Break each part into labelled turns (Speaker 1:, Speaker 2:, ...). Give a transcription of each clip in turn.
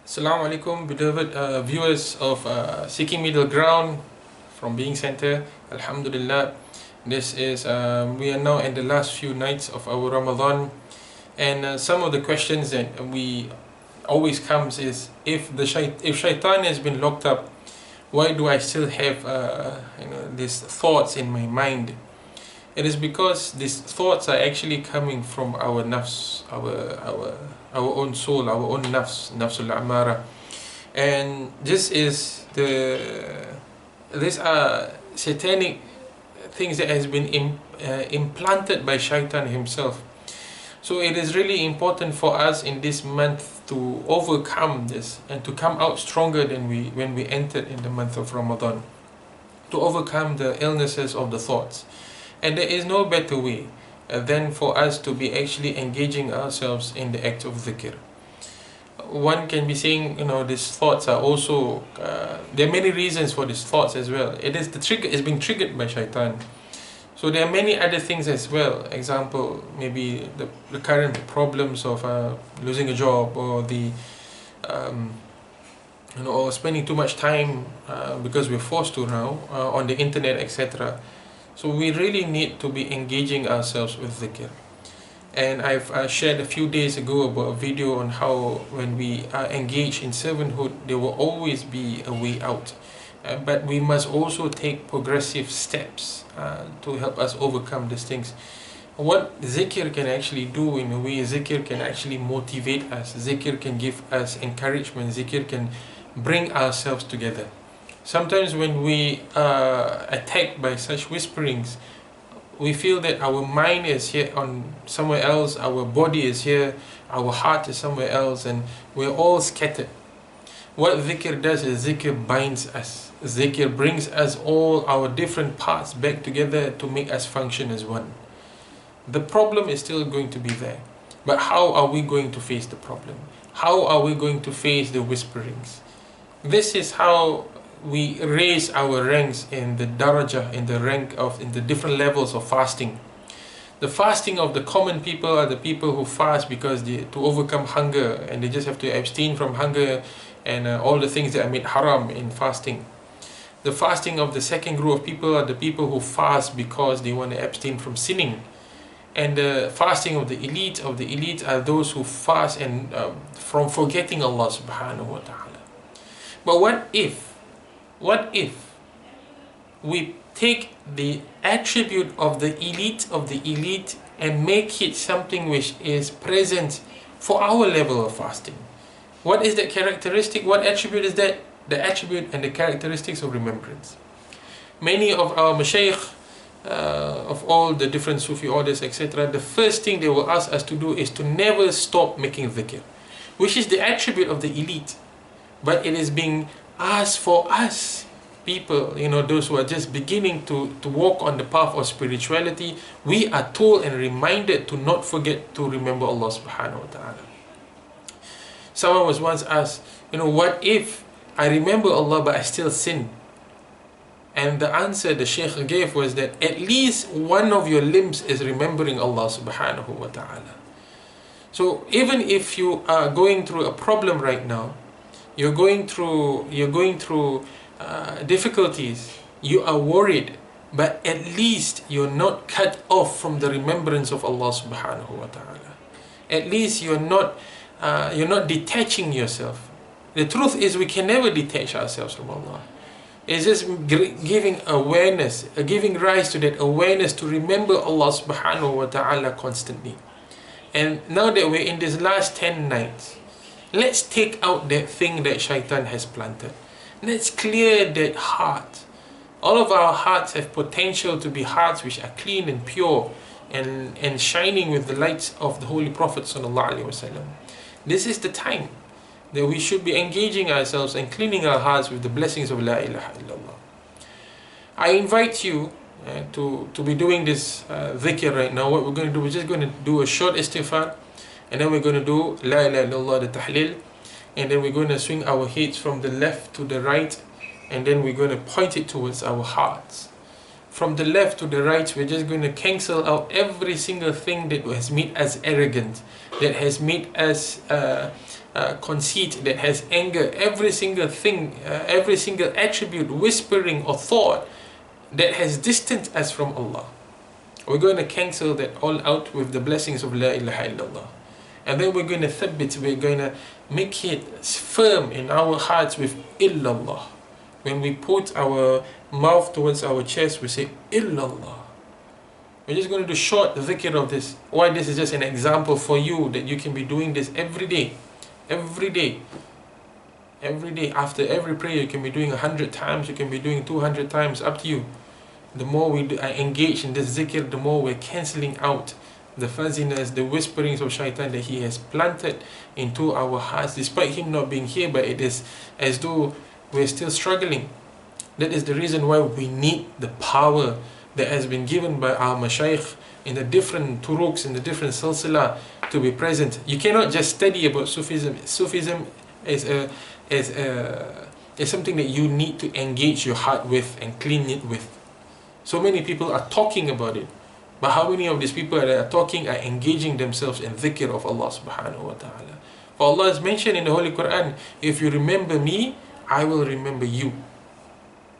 Speaker 1: Assalamu alaikum, beloved viewers of Seeking Middle Ground from Being Center. Alhamdulillah. This is we are now in the last few nights of our Ramadan, and some of the questions that we always comes is if Shaitan has been locked up, why do I still have these thoughts in my mind? It is because these thoughts are actually coming from our nafs, our own soul, our own nafsul amara, and these are satanic things that has been implanted by Shaitan himself. So it is really important for us in this month to overcome this and to come out stronger than when we entered in the month of Ramadan, to overcome the illnesses of the thoughts. And there is no better way than for us to be actually engaging ourselves in the act of dhikr. One can be saying, these thoughts are also, there are many reasons for these thoughts as well. It's being triggered by Shaitan. So there are many other things as well. Example, maybe the current problems of losing a job, or or spending too much time because we're forced to now on the internet, etc. So we really need to be engaging ourselves with dhikr. And I've shared a few days ago about a video on how when we are engaged in servanthood, there will always be a way out. But we must also take progressive steps to help us overcome these things. What zikr can actually do in a way, zikr can actually motivate us, zikr can give us encouragement, zikr can bring ourselves together. Sometimes when we are attacked by such whisperings, we feel that our mind is here on somewhere else, our body is here, our heart is somewhere else, and we're all scattered. What dhikr does is dhikr binds us. Dhikr brings us all our different parts back together to make us function as one. The problem is still going to be there. But how are we going to face the problem? How are we going to face the whisperings? This is how we raise our ranks in the daraja, in the different levels of fasting. The fasting of the common people are the people who fast because to overcome hunger, and they just have to abstain from hunger and all the things that are made haram in fasting. The fasting of the second group of people are the people who fast because they want to abstain from sinning. And the fasting of the elite are those who fast and from forgetting Allah subhanahu wa ta'ala. But what if we take the attribute of the elite and make it something which is present for our level of fasting? What is that characteristic? What attribute is that? The attribute and the characteristics of remembrance. Many of our mashayikh of all the different Sufi orders, etc., the first thing they will ask us to do is to never stop making dhikr, which is the attribute of the elite. But it is being asked for us, people, those who are just beginning to walk on the path of spirituality. We are told and reminded to not forget to remember Allah subhanahu wa ta'ala. Someone was once asked, what if I remember Allah but I still sin? And the answer the Shaykh gave was that at least one of your limbs is remembering Allah subhanahu wa ta'ala. So even if you are going through a problem right now, you're going through difficulties, you are worried, but at least you're not cut off from the remembrance of Allah subhanahu wa ta'ala. At least you're not detaching yourself. The truth is we can never detach ourselves from Allah. It's just giving awareness, giving rise to that awareness to remember Allah subhanahu wa ta'ala constantly. And now that we're in these last 10 nights, let's take out that thing that Shaitan has planted. Let's clear that heart. All of our hearts have potential to be hearts which are clean and pure and shining with the lights of the Holy Prophet sallallahu alaihi wasallam. This is the time that we should be engaging ourselves and cleaning our hearts with the blessings of La ilaha illallah. I invite you to be doing this dhikr right now. What we're going to do, we're just going to do a short istighfar, and then we're going to do La ilaha illallah, the tahleel, and then we're going to swing our heads from the left to the right, and then we're going to point it towards our hearts. From the left to the right, we're just going to cancel out every single thing that has made us arrogant, that has made us conceit, that has anger, every single thing, every single attribute, whispering or thought that has distanced us from Allah. We're going to cancel that all out with the blessings of La ilaha illallah. And then we're going to thabbit, we're going to make it firm in our hearts with illallah. When we put our mouth towards our chest, we say illallah. We're just going to do short dhikr of this. Why? This is just an example for you that you can be doing this every day. Every day. Every day. After every prayer, you can be doing 100 times, you can be doing 200 times, up to you. The more we engage in this zikr, the more we're cancelling out the fuzziness, the whisperings of Shaitan that he has planted into our hearts, despite him not being here, but it is as though we're still struggling. That is the reason why we need the power that has been given by our mashayikh in the different turuks, in the different silsila, to be present. You cannot just study about Sufism. Sufism is something that you need to engage your heart with and clean it with. So many people are talking about it, but how many of these people that are talking are engaging themselves in dhikr of Allah subhanahu wa ta'ala? For Allah has mentioned in the Holy Quran, if you remember me, I will remember you.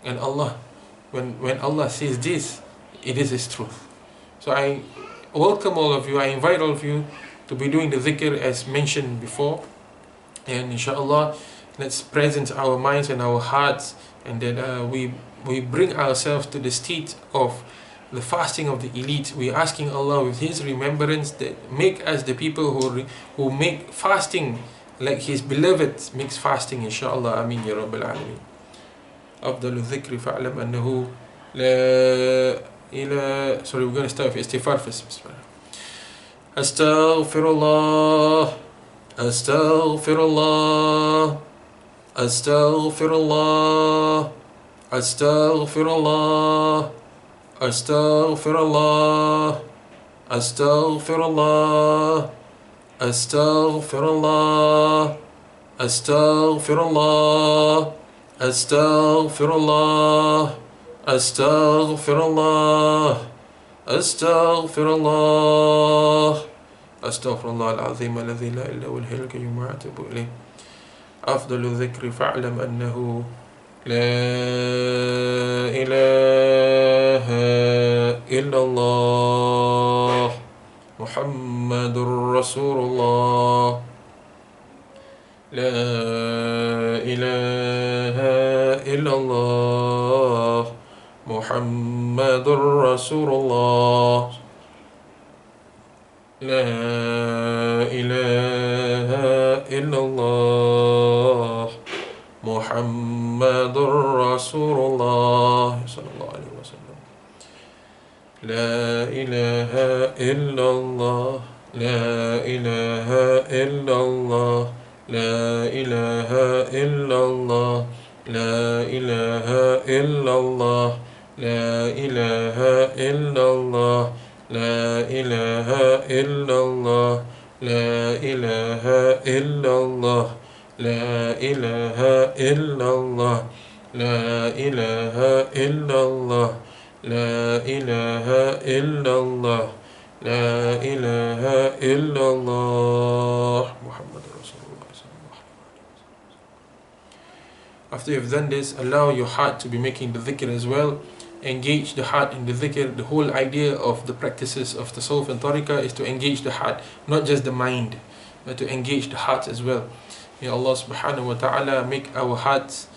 Speaker 1: And Allah, when Allah says this, it is His truth. So I welcome all of you, I invite all of you to be doing the dhikr as mentioned before. And inshallah, let's present our minds and our hearts, and that we bring ourselves to the state of the fasting of the elite. We're asking Allah with His remembrance that make us the people who make fasting like His beloved makes fasting, inshallah. Ameen ya Rabbil Alameen. أفضل الذكر فاعلم أنه لا إله. Sorry, we're going to start with istighfar first. Astaghfirullah, Astaghfirullah, Astaghfirullah, Astaghfirullah, Astaghfirullah, Astaghfirullah, Astaghfirullah, Astaghfirullah, Astaghfirullah, Astaghfirullah, Astaghfirullah, Astaghfirullah al-azim alladhi la ilaha illa huwal hayyul qayyum wa atubu ilayh. أفضل الذكر فاعلم أنه لا إله إلا الله محمد رسول الله لا إله إلا الله محمد رسول الله لا إله إلا الله محمد رسول الله صلى الله عليه وسلم لا إله إلا الله لا إله إلا الله لا إله إلا الله لا إله إلا الله لا إله إلا الله لا إله إلا الله لا إله إلا الله لا إله إلا الله لا إله إلا الله لا إله إلا الله لا إله إلا الله محمد رسول الله صلى الله عليه وسلم. After you've done this, allow your heart to be making the dhikr as well. Engage the heart in the dhikr. The whole idea of the practices of the Tasawwuf and Tariqah is to engage the heart, not just the mind, but to engage the heart as well. May Allah subhanahu wa ta'ala make our hearts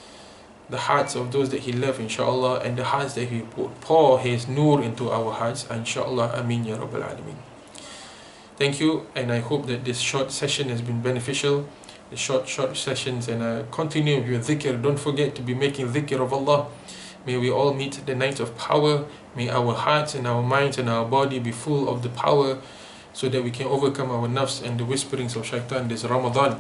Speaker 1: the hearts of those that He loves, inshallah, and the hearts that He pour His nur into our hearts, inshallah. Ameen ya Rabbil Alameen. Thank you, and I hope that this short session has been beneficial. The short sessions, and continue with your dhikr. Don't forget to be making dhikr of Allah. May we all meet the night of power. May our hearts and our minds and our body be full of the power, so that we can overcome our nafs and the whisperings of Shaitan this Ramadan.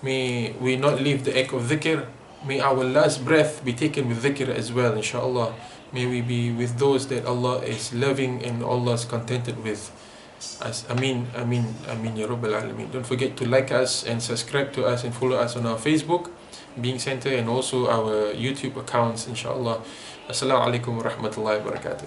Speaker 1: May we not leave the act of dhikr. May our last breath be taken with dhikr as well, inshallah. May we be with those that Allah is loving and Allah is contented with us. Ameen, ameen, ameen ya Rabbil Alameen. Don't forget to like us and subscribe to us and follow us on our Facebook Being Center and also our YouTube accounts, inshallah. Assalamu alaikum wa rahmatullahi wa barakatuh.